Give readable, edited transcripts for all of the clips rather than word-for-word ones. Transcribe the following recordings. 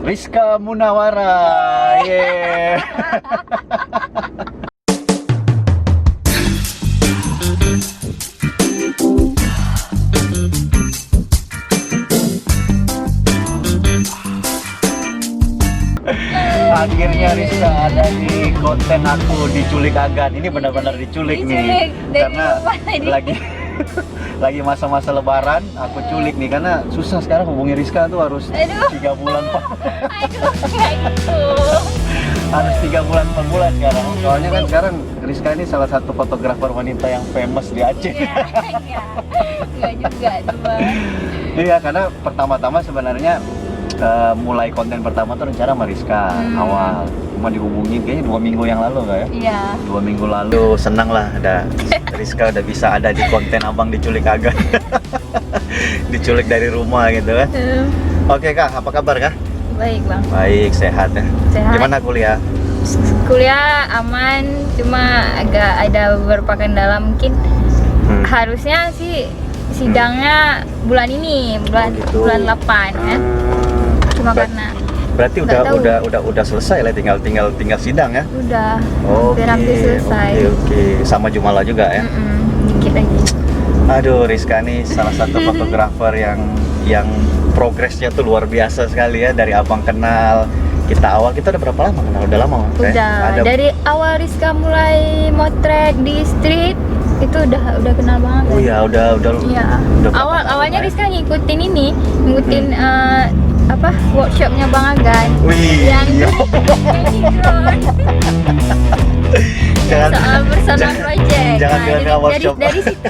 Rizka Munawara. Yeah. Akhirnya Rizka ada di konten aku diculik Agan. Ini benar-benar diculik nih. Karena lagi masa-masa lebaran aku culik nih, karena susah sekarang hubungi Rizka tuh harus 3 bulan Pak. Kayak gitu. Harus 3 bulan 4 bulan sekarang. Soalnya kan sekarang Rizka ini salah satu fotografer wanita yang famous di Aceh. Enggak juga tuh, Bang. Iya, karena pertama-tama sebenarnya mulai konten pertama tuh rencana sama Rizka awal, cuma dihubungin kayaknya 2 minggu yang lalu nggak ya? Iya. 2 minggu lalu. Senang lah ada Rizka udah bisa ada di konten Abang Diculik Agan. Diculik dari rumah gitu kan. Oke Kak, apa kabar Kak? Baik, Bang. Baik, sehat ya. Sehat. Gimana kuliah? Kuliah aman, cuma agak ada beberapa kendala mungkin. Harusnya sih sidangnya bulan ini, bulan 8 kan. Cuma karena berarti udah selesai lah, tinggal sidang ya. udah Oke, hampir selesai. Oke. Sama Jumala juga ya. Dikit lagi. Aduh, Rizka nih salah satu fotografer yang progresnya tuh luar biasa sekali ya. Dari Abang kenal kita udah berapa lama kenal? Udah lama kan? Udah. Dari awal Rizka mulai motret di street itu udah kenal banget. Oh iya, udah. Iya. Awalnya Rizka ngikutin workshopnya Bang Agan. Wih, Yang iya. soal personal project. Jangan bilang workshop. Dari situ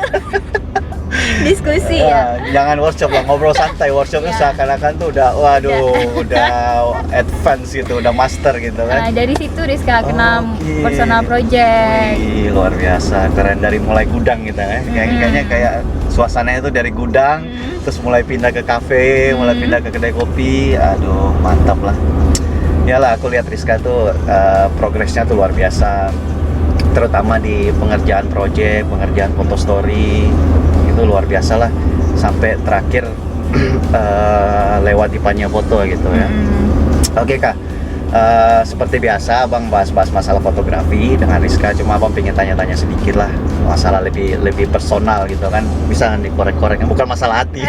diskusi ya. Jangan workshop lah, ngobrol santai. Workshopnya seakan-akan tuh udah advance gitu, udah master gitu kan. Dari situ Rizka kenal personal project. Wih, luar biasa, keren. Dari mulai gudang gitu kan. Kayaknya kayak suasananya itu dari gudang, terus mulai pindah ke kafe, mulai pindah ke kedai kopi. Aduh, mantap lah. Yalah, aku lihat Rizka tuh progresnya tuh luar biasa. Terutama di pengerjaan project, pengerjaan foto story, itu luar biasa lah. Sampai terakhir lewat Ipanya Foto gitu ya. Oke Kak, seperti biasa Abang bahas-bahas masalah fotografi dengan Rizka. Cuma Abang pengen tanya-tanya sedikit lah, masalah lebih personal gitu kan. Bisa dikorek-korek, bukan masalah hati.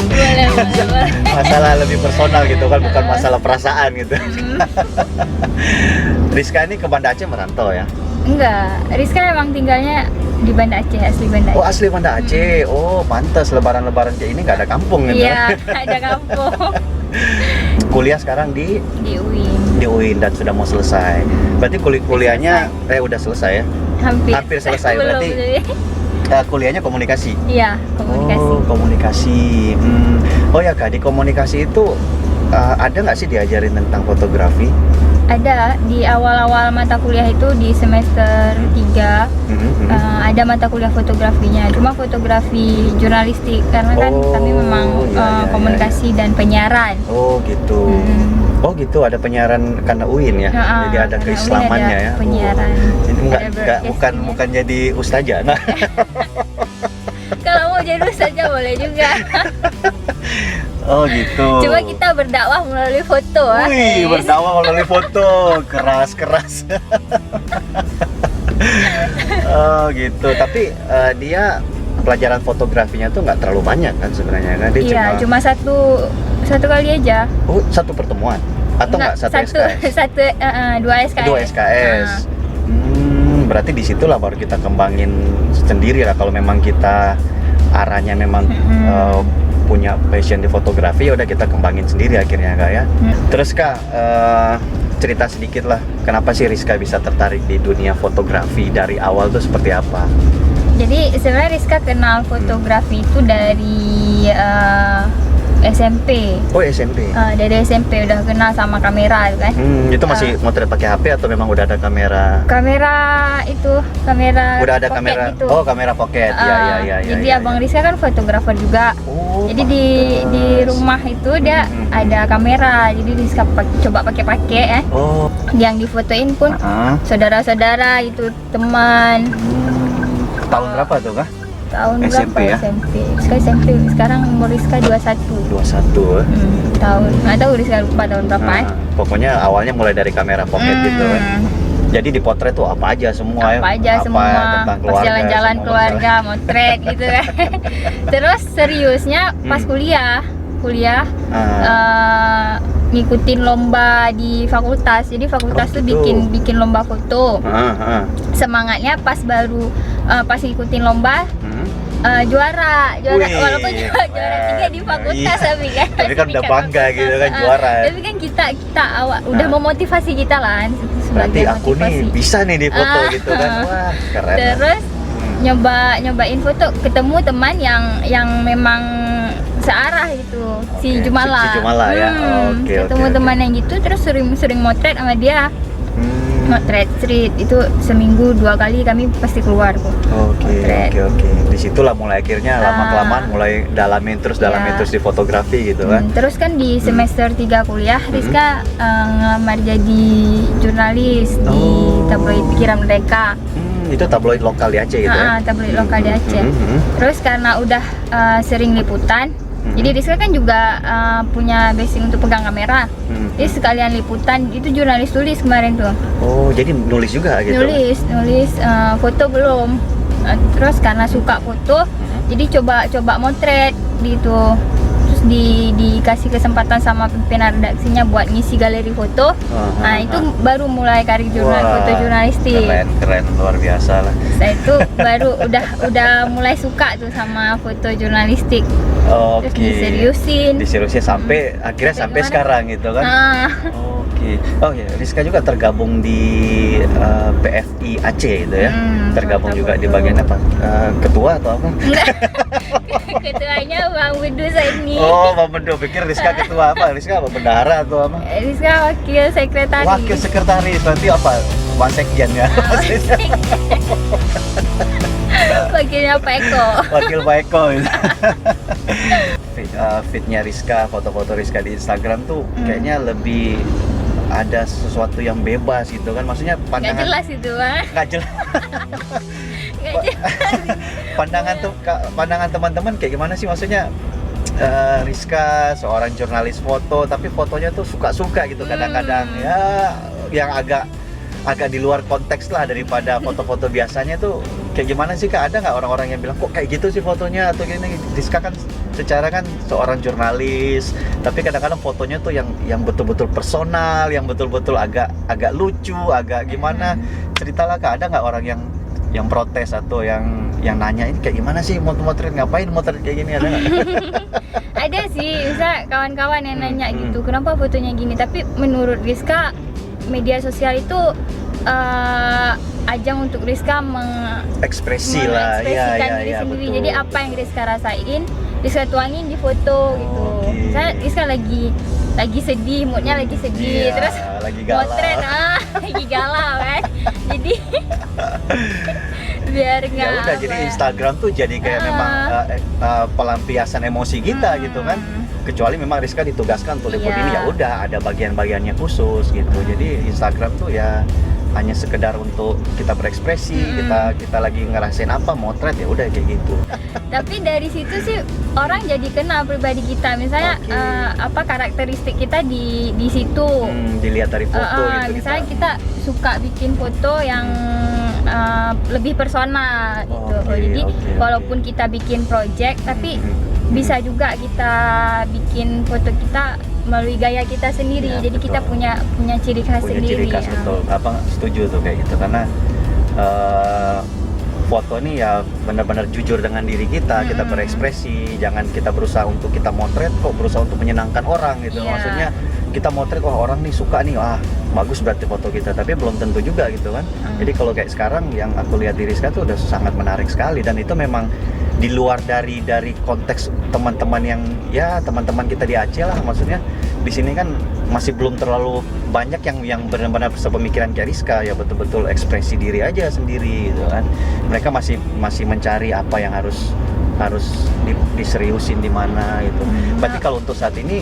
boleh. Masalah lebih personal gitu kan, bukan masalah perasaan gitu. Rizka ini ke Banda Aceh merantau ya? Enggak, Rizka emang tinggalnya di Banda Aceh, asli Banda Aceh. Oh, asli Banda Aceh. Oh, pantas lebaran-lebaran kayak ini nggak ada kampung gitu. Iya, ada kampung. Kuliah sekarang di UIN dan sudah mau selesai. Berarti kuliahnya udah selesai ya? Hampir selesai. Berarti kuliahnya komunikasi. Iya, komunikasi. Oh, komunikasi. Oh ya Kak, di komunikasi itu ada nggak sih diajarin tentang fotografi? Ada di awal-awal mata kuliah itu di semester 3 ada mata kuliah fotografinya, cuma fotografi jurnalistik karena kan kami memang komunikasi dan penyiaran. Oh gitu. Oh gitu, ada penyiaran karena UIN ya. Jadi ada keislamannya ya. Penyiaran. Jadi bukan jadi ustazah. Nah. Kalau mau jadi ustazah boleh juga. Oh gitu. Cuma kita berdakwah melalui foto. Wih, berdakwah melalui foto. Keras. Oh gitu. Tapi dia pelajaran fotografinya tuh nggak terlalu banyak kan sebenarnya kan? Dia iya, cuma satu kali aja. Oh, satu pertemuan? Atau nggak satu SKS? Dua SKS. Dua SKS. Berarti disitulah baru kita kembangin sendiri lah. Kalau memang kita arahnya memang punya passion di fotografi, ya udah kita kembangin sendiri akhirnya Kak ya. Terus Kak, cerita sedikit lah, kenapa sih Rizka bisa tertarik di dunia fotografi? Dari awal tuh seperti apa? Jadi sebenarnya Rizka kenal fotografi itu dari SMP. Oh SMP. Dari SMP udah kenal sama kamera kan. Itu masih motret pakai HP atau memang udah ada kamera? Kamera Udah ada pocket kamera. gitu. Oh, kamera pocket. Iya. Jadi Abang Rizka kan fotografer juga. Oh, jadi di rumah itu dia ada kamera. Jadi Rizka coba pakai ya. Oh. Yang difotoin pun saudara-saudara itu, teman. Tahun berapa tuh Kak? tahun SMP berapa ya? SMP. Rizka SMP. Sekarang umur Rizka 21. 21 Tahun. Nggak tahu Rizka lupa tahun berapa ya. Pokoknya awalnya mulai dari kamera pocket gitu kan. Jadi di potret tuh apa aja semua Apa aja semua. tentang Pas keluarga, jalan-jalan semua keluarga, motret gitu kan. Terus seriusnya pas kuliah ngikutin lomba di fakultas. Jadi fakultas tuh gitu. bikin lomba foto. Semangatnya pas ngikutin lomba juara Wih, walaupun juara 3 di fakultas iya. tapi kan Tapi kan udah bangga gitu kan juara. Tapi kan kita awal udah memotivasi kita lah Berarti aku nih motivasi. bisa nih di foto gitu kan. Wah, keren. Terus nyobain foto, ketemu teman yang memang searah itu, si Jumala. Si Jumala ya. Oke, ketemu teman yang gitu, terus sering motret sama dia. Motret street itu seminggu 2 kali kami pasti keluar kok. Oke. Di situlah mulai akhirnya lama-kelamaan mulai dalamin terus di fotografi gitu kan. Terus kan di semester 3 kuliah Rizka ngelamar jadi jurnalis di tabloid Pikiran Merdeka. Itu tabloid lokal di Aceh gitu ya? Tabloid lokal di Aceh. Terus karena udah sering liputan, jadi Rizka kan juga punya basic untuk pegang kamera. Jadi sekalian liputan, itu jurnalis tulis kemarin tuh. Oh, jadi nulis juga gitu? Nulis foto belum. Terus karena suka foto, jadi coba motret gitu. Terus dikasih kesempatan sama pimpinan redaksinya buat ngisi galeri foto. Nah itu baru mulai karir foto jurnalistik. Keren, luar biasa lah. Saya itu baru udah mulai suka tuh sama foto jurnalistik. Terus diseriusin sampai akhirnya sampai sekarang gitu kan. Oke. Oh ya, Rizka juga tergabung di PFI Aceh itu ya. Tergabung juga di bagian apa? Ketua atau apa? Ketuanya Bang Bedu Saini. Oh, Bang Bedu, pikir Rizka ketua apa? Rizka apa bendahara atau apa? Rizka wakil sekretaris. Wakil sekretaris, nanti apa? Wasekjen ya? Wakilnya Pak Eko. Wakil Pak Eko. Fitnya Rizka, foto-foto Rizka di Instagram tuh kayaknya lebih ada sesuatu yang bebas gitu kan, maksudnya pandangan nggak jelas itu Bang. Nggak jelas. Pandangan teman-teman kayak gimana sih, maksudnya Rizka seorang jurnalis foto tapi fotonya tuh suka-suka gitu kadang-kadang ya, yang agak di luar konteks lah daripada foto-foto biasanya tuh. Kayak gimana sih Kak, ada nggak orang-orang yang bilang kok kayak gitu sih fotonya atau gini? Rizka kan secara kan seorang jurnalis, tapi kadang-kadang fotonya tuh yang betul-betul personal, yang betul-betul agak lucu, agak gimana. Ceritalah Kak, ada nggak orang yang protes atau yang nanya ini kayak gimana sih motret, ngapain motret kayak gini, ada nggak? Ada sih, bisa kawan-kawan yang nanya gitu, kenapa fotonya gini? Tapi menurut Rizka media sosial itu ajang untuk Rizka mengekspresikan diri sendiri. Betul. Jadi apa yang Rizka rasain, Rizka tuangin di foto gitu. Misalnya Rizka lagi sedih, moodnya lagi sedih, terus lagi galau. motret lagi galau kan. Jadi biar nggak. Ya udah, jadi Instagram tuh jadi kayak memang pelampiasan emosi kita gitu kan. Kecuali memang Rizka ditugaskan untuk liput ini, ya udah ada bagian-bagiannya khusus gitu. Jadi Instagram tuh ya hanya sekedar untuk kita berekspresi, kita lagi ngerasain apa, motret, ya udah kayak gitu. Tapi dari situ sih orang jadi kenal pribadi kita, misalnya apa karakteristik kita di situ. Dilihat dari foto gitu. Misalnya kita suka bikin foto yang lebih personal gitu. Jadi walaupun kita bikin project, tapi bisa juga kita bikin foto kita melalui gaya kita sendiri. Jadi betul. Kita punya ciri khas sendiri. Ciri khas, betul. Apa setuju tuh kayak gitu, karena foto ini ya benar-benar jujur dengan diri kita, kita berekspresi, jangan kita berusaha untuk kita motret kok berusaha untuk menyenangkan orang gitu. Maksudnya kita motret, wah orang nih suka nih, bagus berarti foto kita, tapi belum tentu juga gitu kan. Jadi kalau kayak sekarang yang aku lihat di Rizka tuh udah sangat menarik sekali, dan itu memang di luar dari konteks teman-teman yang ya teman-teman kita di Aceh lah. Maksudnya di sini kan masih belum terlalu banyak yang benar-benar sepemikiran kayak Rizka, ya betul-betul ekspresi diri aja sendiri gitu kan. Mereka masih mencari apa yang harus diseriusin di mana gitu. Berarti kalau untuk saat ini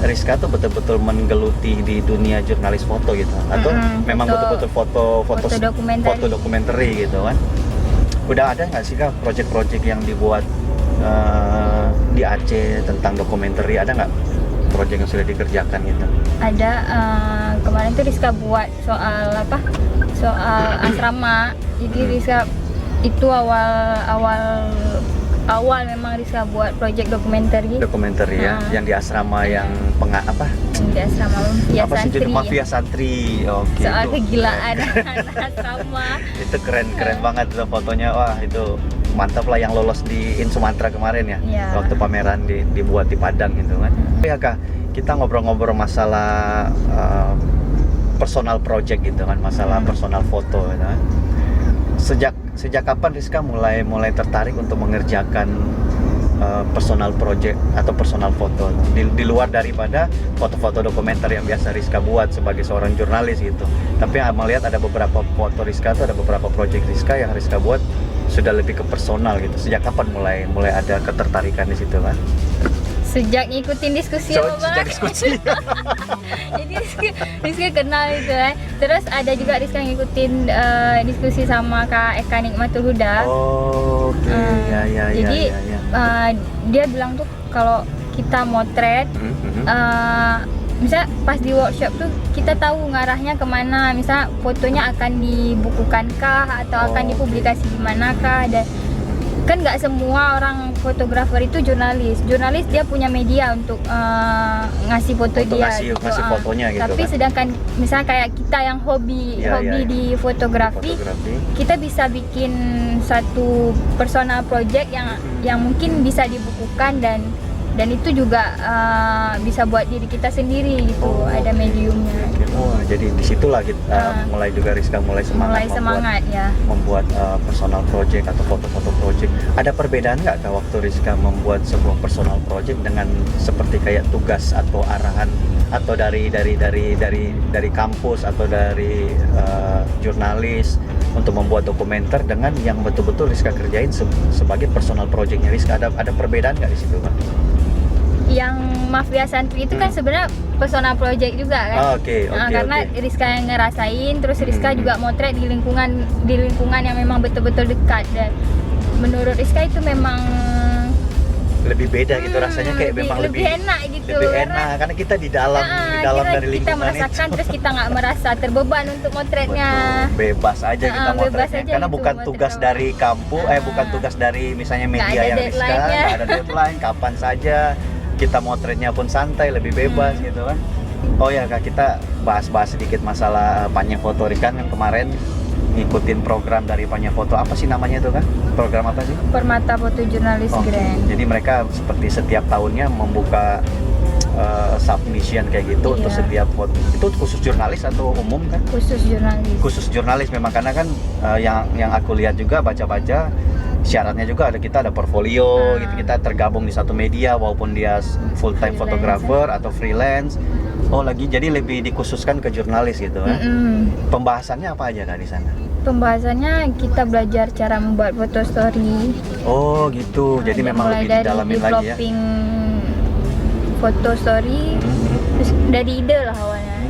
Rizka tuh betul-betul menggeluti di dunia jurnalis foto gitu, atau memang betul-betul foto dokumenter gitu kan? Udah ada nggak sih Kak project-project yang dibuat di Aceh tentang dokumenter, ada nggak project yang sudah dikerjakan gitu? Ada, kemarin tuh Rizka buat soal apa? Soal asrama. Jadi Rizka itu awal memang Rizka buat project dokumenter gitu. Dokumenter ya, yang di asrama yang apa? Di asrama Mafia Apa sih Santri. judul Mafia Santri? Oke. Soal itu kegilaan anak asrama. itu keren banget tuh fotonya. Wah, itu mantap lah yang lolos di In Sumatera kemarin ya. Iya. Waktu pameran dibuat di Padang gitu kan. Ya Kak, kita ngobrol-ngobrol masalah personal project gitu kan, masalah personal foto gitu kan. Sejak kapan Rizka mulai tertarik untuk mengerjakan personal project atau personal foto di luar daripada foto-foto dokumenter yang biasa Rizka buat sebagai seorang jurnalis gitu. Tapi melihat ada beberapa foto Rizka tuh, ada beberapa project Rizka yang Rizka buat sudah lebih ke personal gitu. Sejak kapan mulai ada ketertarikan di situ kan? Sejak ngikutin diskusi Sejak diskusi. Jadi Rizka kenal itu kan. Terus ada juga Rizka ngikutin diskusi sama Kak Eka Nikmatul Huda. Oh, oke. Jadi dia bilang tuh kalau kita motret, misal pas di workshop tuh kita tahu ngarahnya kemana. Misal fotonya akan dibukukankah atau akan dipublikasi di manakah. Dan kan nggak semua orang fotografer itu jurnalis dia punya media untuk ngasih foto dia ngasih fotonya gitu. Tapi kan? sedangkan misalnya kayak kita yang hobi di fotografi, kita bisa bikin satu personal project yang mungkin bisa dibukukan dan itu juga bisa buat diri kita sendiri gitu. Ada mediumnya. Jadi disitulah kita mulai juga Rizka mulai semangat membuat personal project atau foto-foto project. Ada perbedaan nggak Kak waktu Rizka membuat sebuah personal project dengan seperti kayak tugas atau arahan atau dari kampus atau dari jurnalis untuk membuat dokumenter dengan yang betul-betul Rizka kerjain sebagai personal projectnya Rizka? Ada perbedaan nggak di situ Kak? Yang Mafia Santri itu kan sebenarnya personal project juga kan. Karena Rizka yang ngerasain, terus Rizka juga motret di lingkungan yang memang betul-betul dekat, dan menurut Rizka itu memang lebih beda gitu rasanya, kayak memang lebih enak gitu. Lebih enak karena kita di dalam dari lingkungan kita merasakan itu. Terus kita nggak merasa terbeban untuk motretnya. Betul, bebas aja kita motretnya karena gitu, bukan tugas dari kampus, bukan tugas dari misalnya media yang Rizka, nggak ada deadline, kapan saja kita motretnya pun santai, lebih bebas gitu kan. Oh ya Kak, kita bahas sedikit masalah Panya Foto. Kan kemarin ngikutin program dari Panya Foto, apa sih namanya itu kan? Program apa sih? Permata Foto Jurnalis Grand. Jadi mereka seperti setiap tahunnya membuka submission kayak gitu untuk setiap foto. Itu khusus jurnalis atau umum kan? Khusus jurnalis memang, karena kan yang aku lihat juga baca-baca syaratnya juga kita ada portfolio gitu, kita tergabung di satu media walaupun dia full time fotografer atau freelance. Jadi lebih dikhususkan ke jurnalis gitu kan. Pembahasannya apa aja Kak di sana? Pembahasannya kita belajar cara membuat foto story. Oh gitu. Jadi memang lebih didalamin lagi ya. Foto story, terus dari ide lah awalnya,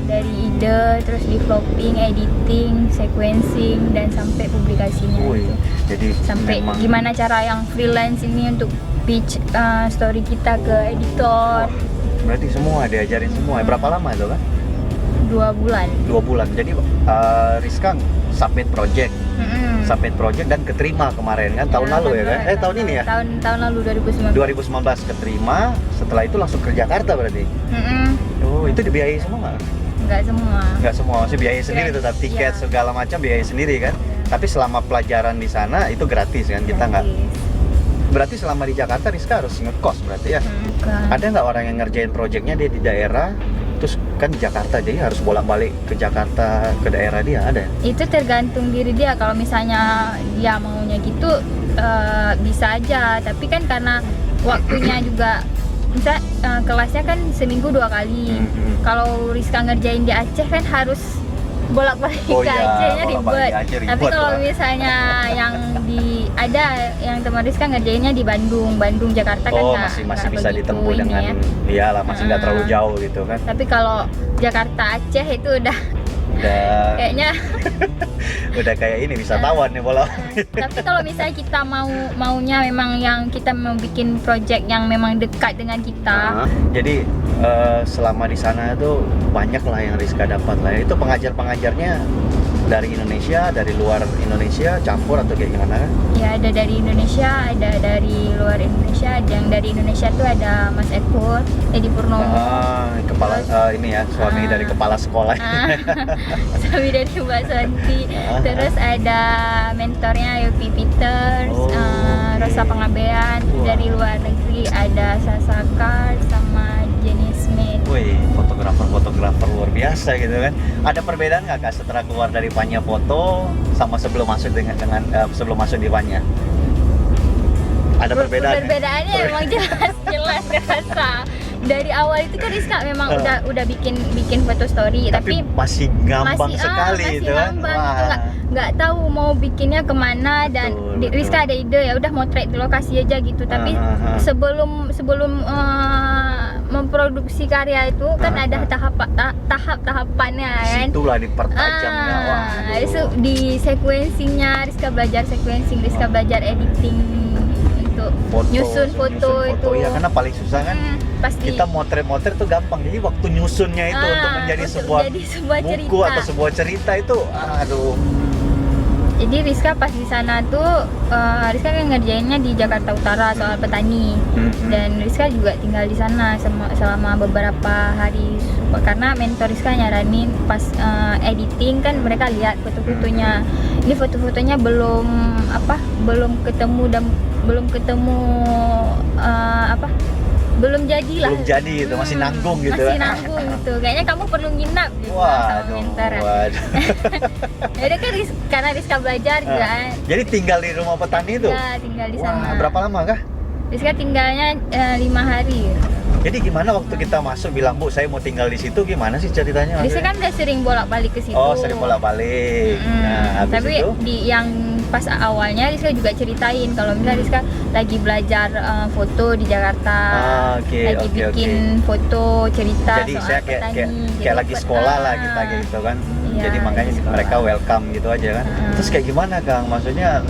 terus developing, editing, sequencing, dan sampai publikasinya. Jadi sampai gimana cara yang freelance ini untuk pitch story kita ke editor. Berarti semua diajarin semua. Berapa lama itu kan? 2 bulan. Jadi Rizka submit project. Submit project dan keterima kemarin kan, tahun lalu ya kan? Tahun ini ya? Tahun lalu 2019 keterima, setelah itu langsung ke Jakarta berarti? Oh, itu dibiayai semua nggak? Nggak semua, masih biayai sendiri tetap, tiket segala macam biayai sendiri kan? Tapi selama pelajaran di sana itu gratis kan? Kita nggak? Berarti selama di Jakarta Rizka harus ngekos berarti ya? Ada nggak orang yang ngerjain projectnya dia di daerah, terus kan di Jakarta, jadi harus bolak-balik ke Jakarta, ke daerah dia, ada? Itu tergantung diri dia. Kalau misalnya dia maunya gitu bisa aja, tapi kan karena waktunya juga, misal kelasnya kan seminggu 2 kali. Kalau Rizka ngerjain di Aceh kan harus bolak-balik ke Acehnya ribet. Tapi kalau misalnya yang teman Rizka ngerjainnya di Bandung, Jakarta kan masih bisa ditempuh dengan, iyalah masih nggak terlalu jauh gitu kan. Tapi kalau Jakarta Aceh itu udah Udah Kayaknya udah kayak ini wisatawan nih bola. tapi kalau misalnya kita maunya memang yang kita mau bikin project yang memang dekat dengan kita. Jadi selama di sana tuh banyak lah yang Rizka dapat lah. Itu pengajar-pengajarnya dari Indonesia, dari luar Indonesia, campur atau kayak gimana? Ya ada dari Indonesia, ada dari luar Indonesia. Ada yang dari Indonesia tuh ada Mas Eko, Edi Purnomo. Kepala ini ya, suami dari kepala sekolah. Suami dari Mbak Santi. Terus ada mentornya Yopi Peters, Rosa Pengabean. Dari luar negeri ada Sasakar sama Jenny Smith. Wih, fotografer luar biasa gitu kan. Ada perbedaan nggak Kak setelah keluar dari Panya Foto sama sebelum masuk sebelum masuk di Panya? Ada perbedaan? Perbedaannya emang jelas kerasa. Dari awal itu kan Rizka memang udah bikin foto story, tapi masih ngambang sekali masih itu kan. ngambang gitu, nggak tahu mau bikinnya kemana. Dan betul. Rizka ada ide, ya udah motret di lokasi aja gitu. Tapi sebelum memproduksi karya itu kan ada tahap-tahapannya kan. Situlah dipertajamnya. Itu di sequencingnya Rizka belajar sequencing, Rizka belajar editing untuk nyusun foto itu. Ya karena paling susah kan pasti. Kita motret tuh gampang. Jadi waktu nyusunnya itu untuk menjadi sebuah buku cerita. atau sebuah cerita itu aduh. Jadi Rizka pas di sana tuh Rizka kan ngerjainnya di Jakarta Utara soal petani. Dan Rizka juga tinggal di sana selama beberapa hari karena mentor Rizka nyaranin pas editing kan mereka lihat foto-fotonya. Ini foto-fotonya belum belum jadi lah. Belum jadi gitu, masih nanggung gitu. Masih nanggung gitu. Kayaknya kamu perlu nginap gitu. Waduh. Jadi kan karena Rizka belajar kan. Jadi tinggal di rumah petani itu? Ya, tinggal di sana. Berapa lama kah? Rizka tinggalnya 5 hari. Jadi gimana waktu kita masuk bilang, Bu, saya mau tinggal di situ, gimana sih ceritanya? Rizka kan udah sering bolak-balik ke situ. Oh, sering bolak-balik. Nah, habis tapi itu? yang pas awalnya Rizka juga ceritain kalau misalnya Rizka lagi belajar foto di Jakarta, lagi bikin foto cerita jadi soal saya petani. kayak lagi sekolah lah kita gitu kan. Iya, jadi makanya mereka welcome gitu aja kan. Terus kayak gimana Kang? Maksudnya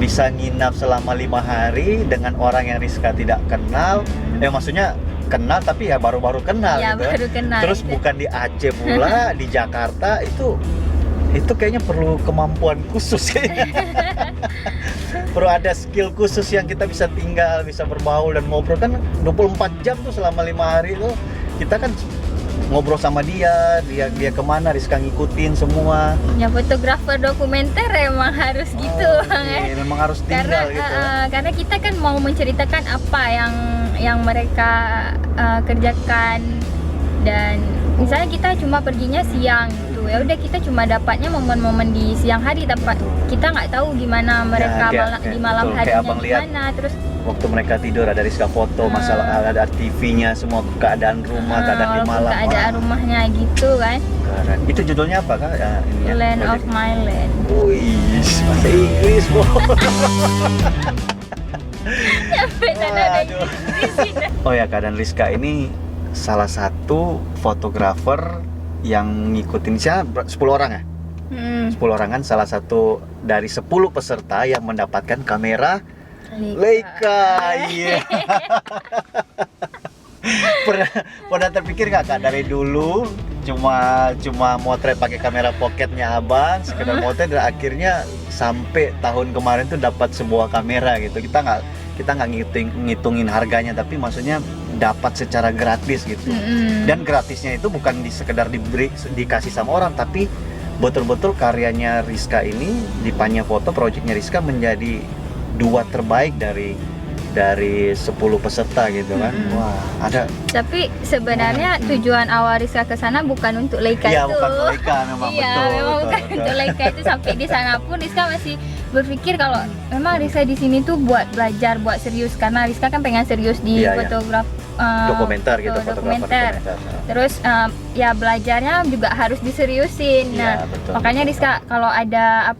bisa nginap selama 5 hari dengan orang yang Rizka tidak kenal. Maksudnya kenal tapi ya baru-baru kenal ya, gitu. Baru kenal, terus gitu. Bukan di Aceh pula, di Jakarta itu kayaknya perlu kemampuan khusus kayaknya. Perlu ada skill khusus yang kita bisa tinggal, bisa berbaur dan ngobrol kan 24 jam tuh selama 5 hari itu kita kan ngobrol sama dia kemana Rizka ngikutin semua. Ya fotografer dokumenter emang harus gitu Iya, memang harus tinggal gitu. Karena kita kan mau menceritakan apa yang mereka kerjakan. Dan misalnya kita cuma perginya siang gitu, ya udah kita cuma dapatnya momen-momen di siang hari, kita nggak tahu gimana mereka di malam harinya gimana. Terus waktu mereka tidur ada Rizka foto, masalah ada TV-nya, semua keadaan rumah, keadaan di malam. Keadaan rumahnya gitu kan. Keren. Itu judulnya apa Kak? Land of My Land. Wih, bahasa Inggris, Bu. Sampai sana ada Inggris. Oh ya, Kak, dan Rizka ini salah satu fotografer yang ngikutin siapa? 10 orang ya? 10 orang kan, salah satu dari 10 peserta yang mendapatkan kamera Leica. Iya. Pernah terpikir nggak Kak dari dulu cuma motret pakai kamera pocketnya abang, sekedar motret, dan akhirnya sampai tahun kemarin tuh dapat sebuah kamera gitu. Kita nggak ngitungin harganya, tapi maksudnya dapat secara gratis gitu. Dan gratisnya itu bukan sekedar dikasih sama orang, tapi betul-betul karyanya Rizka ini di Panya Foto, proyeknya Rizka menjadi 2 terbaik dari 10 peserta gitu kan. Wah, ada. Tapi sebenarnya tujuan awal Rizka ke sana bukan untuk Leica itu. Iya, bukan untuk Leica memang. Iya, memang bukan untuk Leica itu. Sampai di sana pun Rizka masih berpikir kalau memang Rizka di sini tuh buat belajar, buat serius, karena Rizka kan pengen serius di dokumenter gitu, dokumenter. Terus ya belajarnya juga harus diseriusin. Nah, makanya Rizka kalau ada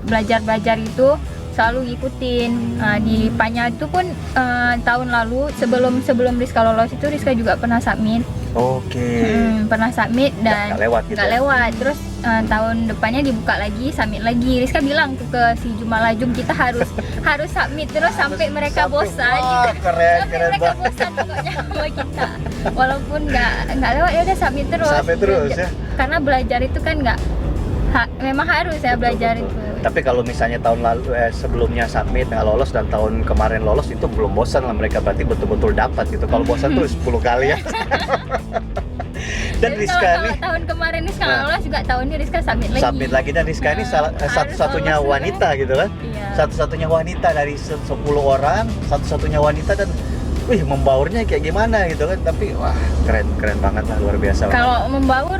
belajar itu selalu ngikutin. Di Panya itu pun tahun lalu sebelum Rizka lolos itu Rizka juga pernah submit Oke. Pernah submit dan Nggak lewat gitu nggak ya? lewat. Terus tahun depannya dibuka lagi, submit lagi. Rizka bilang tuh ke si Jumalajung, kita harus submit terus sampai mereka bosan. Wah, keren Sampai keren mereka banget. bosan pokoknya sama kita. Walaupun nggak lewat, ya udah submit terus. Sampai terus ya. Karena belajar itu kan memang harus ya Betul, belajar betul. itu. Tapi kalau misalnya tahun lalu sebelumnya submit nggak lolos dan tahun kemarin lolos, itu belum bosan lah mereka, berarti betul-betul dapat gitu. Kalau bosan tuh 10 kali ya. Dan Jadi Rizka kalau nih tahun kemarin Rizka nggak lolos, juga tahun ini Rizka submit lagi. submit lagi, dan Rizka ini Harus satu-satunya lolos, wanita gitu kan. Iya. Satu-satunya wanita dari 10 orang, satu-satunya wanita, dan wih, membaurnya kayak gimana gitu kan. Tapi wah, keren banget lah, luar biasa lah. Kalau membaur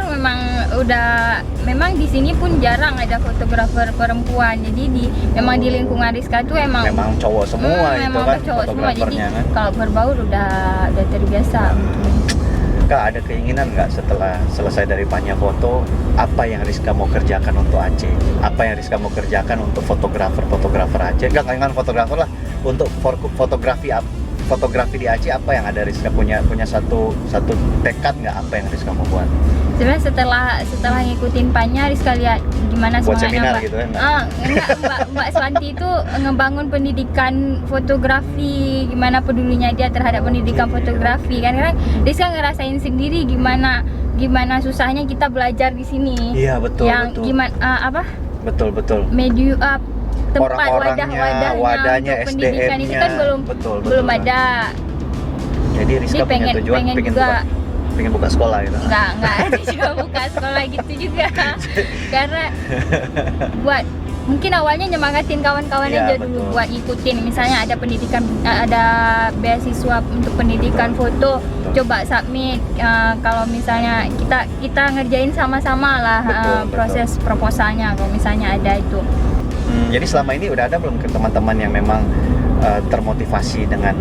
memang di sini pun jarang ada fotografer perempuan. Jadi memang di lingkungan Rizka tuh memang cowok semua itu memang kan cowok semua. Jadi fotografernya kan. kalau berbaur udah terbiasa. Kak, ada keinginan nggak setelah selesai dari Panya Foto, apa yang Rizka mau kerjakan untuk Aceh? Apa yang Rizka mau kerjakan untuk fotografer Aceh? Jangan fotografer lah, untuk fotografi di Aceh, apa yang ada Rizka punya satu tekad nggak, apa yang Rizka mau buat? Sebenarnya setelah ngikutin Panya, Rizka lihat gimana Buat semangatnya seminar Mbak. gitu ya, nggak? Enggak, Mbak Swanti itu ngebangun pendidikan fotografi, gimana pedulinya dia terhadap pendidikan fotografi. Karena Rizka ngerasain sendiri gimana susahnya kita belajar di sini. Iya, betul, Yang betul. gimana Betul. medium tempat Orang-orangnya, wadahnya untuk pendidikan itu kan betul, belum Kak. ada. Jadi Rizka Jadi punya tujuan pengen buka sekolah gitu. Nggak ada juga buka sekolah gitu juga. Karena mungkin awalnya nyemangatin kawan-kawan Iya, aja betul. dulu buat ikutin. Misalnya ada beasiswa untuk pendidikan foto, Betul. coba submit. Kalau misalnya kita ngerjain sama-sama lah Betul. proses proposalnya, kalau misalnya ada itu. Jadi selama ini udah ada belum ke teman-teman yang memang termotivasi dengan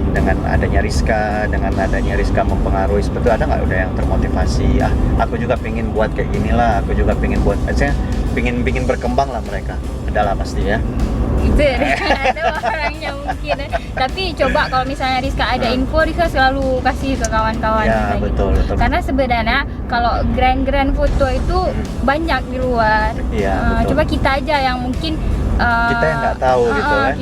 adanya Rizka, dengan adanya Rizka mempengaruhi, sebetulnya ada nggak udah yang termotivasi, aku juga pengen buat kayak gini lah, aku juga pengen buat, saya pengen berkembang lah, mereka ada lah pasti ya. Itu ada orangnya mungkin. Tapi coba kalau misalnya Rizka ada info, Rizka selalu kasih ke kawan-kawan. Ya, kita betul. Karena sebenarnya kalau grand foto itu banyak di luar. Iya, betul. Coba kita aja yang mungkin Kita yang nggak tahu gitu kan.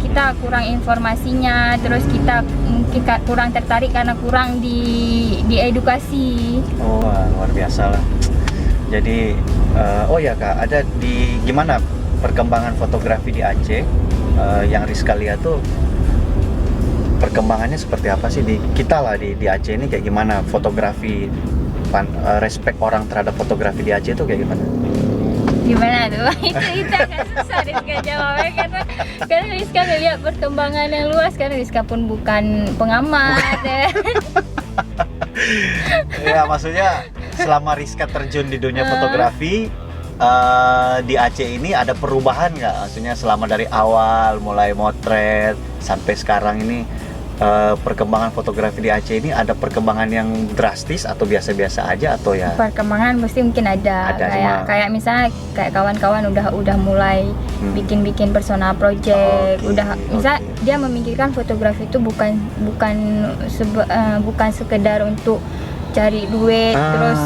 Kita kurang informasinya, terus kita mungkin kurang tertarik karena kurang di edukasi. Oh, luar biasa lah. Jadi oh ya Kak, ada di gimana perkembangan fotografi di Aceh, yang Rizka lihat tuh perkembangannya seperti apa sih di kita lah, di Aceh ini kayak gimana fotografi, respect orang terhadap fotografi di Aceh itu kayak gimana? Gimana tuh? itu agak susah Rizka jawabnya, karena Rizka ngeliat perkembangan yang luas, karena Rizka pun bukan pengamat. Ya, maksudnya selama Rizka terjun di dunia fotografi di Aceh ini ada perubahan nggak? Maksudnya selama dari awal mulai motret sampai sekarang ini, perkembangan fotografi di Aceh ini ada perkembangan yang drastis atau biasa-biasa aja, atau ya? Perkembangan pasti mungkin ada kayak misalnya kayak kawan-kawan udah mulai bikin personal project, misal dia memikirkan fotografi itu bukan sekedar untuk cari duit terus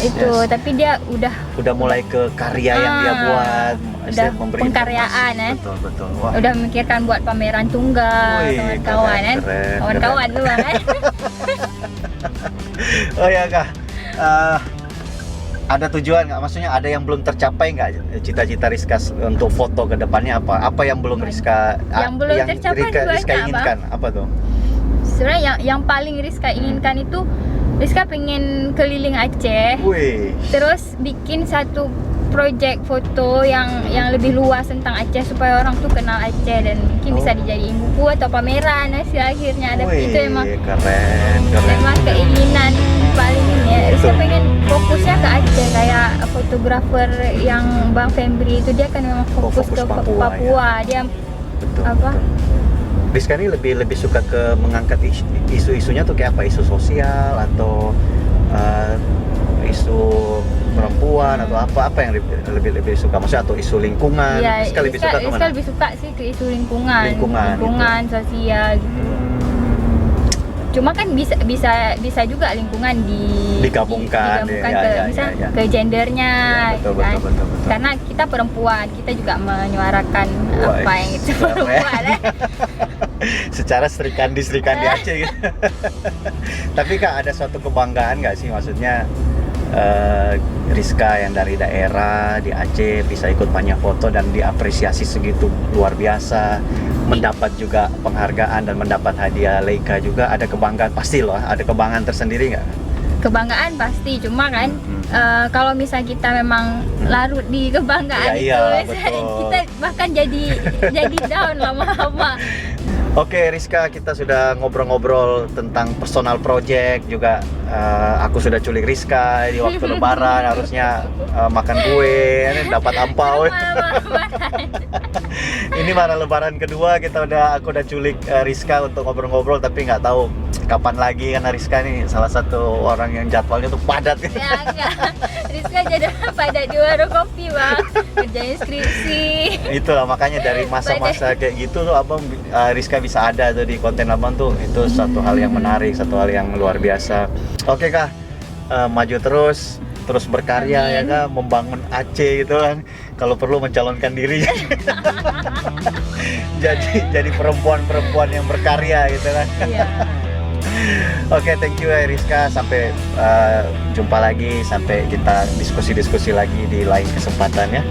itu. Tapi dia udah mulai ke karya yang dia buat, udah memberi pengkaryaan betul. Wah. Udah memikirkan buat pameran tunggal. Wih, kawan-kawan keren. kawan-kawan lu kan. Oh ya Kak, ada tujuan nggak? Maksudnya ada yang belum tercapai nggak cita-cita Rizka untuk foto ke depannya? Apa yang belum Rizka Rizka inginkan? Apa tuh? Sebenarnya yang paling Rizka inginkan itu Rizka pengen keliling Aceh. Wih. Terus bikin satu project foto yang lebih luas tentang Aceh, supaya orang tuh kenal Aceh dan mungkin bisa dijadiin buku atau pameran hasil akhirnya. Wih, itu emang keren. Memang keinginan paling ini ya. Rizka pengen fokusnya ke Aceh, kayak fotografer yang Bang Fembri itu, dia kan memang fokus ke Papua. Ya. Dia Betul, apa? Betul. Rizka ini lebih suka ke mengangkat isu-isunya tuh kayak apa? Isu sosial atau isu perempuan atau apa yang lebih suka? Maksudnya atau isu lingkungan? Ya, Rizka lebih suka kemana? Rizka lebih suka sih ke isu lingkungan gitu. sosial gitu. Cuma kan bisa juga lingkungan Digabungkan, digabungkan ya, ke ya, misal ya, ya. ke gendernya, Ya, betul, kan? betul. Karena kita perempuan, kita juga menyuarakan Wah, apa yang itu keren. perempuan. Secara Serikandi Aceh gitu. Tapi Kak, ada suatu kebanggaan nggak sih, maksudnya Rizka yang dari daerah di Aceh bisa ikut banyak foto dan diapresiasi segitu luar biasa, mendapat juga penghargaan dan mendapat hadiah Leica juga, ada kebanggaan pasti loh, ada kebanggaan tersendiri nggak? Kebanggaan pasti, cuma kan kalau misal kita memang larut di kebanggaan Iya, itu, betul. kita bahkan jadi down lama-lama. Oke Rizka, kita sudah ngobrol-ngobrol tentang personal project juga. Aku sudah culik Rizka di waktu lebaran, harusnya makan kue, dapat ampau. Ini mana lebaran kedua aku udah culik Rizka untuk ngobrol-ngobrol, tapi nggak tahu kapan lagi, karena Rizka nih salah satu orang yang jadwalnya tuh padat gitu. Ya enggak, Rizka jadi padat di warung kopi bang, kerjain skripsi. Itulah makanya dari masa-masa kayak gitu tuh abang, Rizka bisa ada tuh di konten abang tuh, itu satu hal yang menarik, satu hal yang luar biasa. Oke Kak, maju terus berkarya. Amin. Ya Kak, membangun Aceh gitu kan, kalau perlu mencalonkan diri jadi perempuan yang berkarya gitu kan. Iya. Oke, thank you ya Rizka, sampai jumpa lagi, sampai kita diskusi-diskusi lagi di lain kesempatan ya.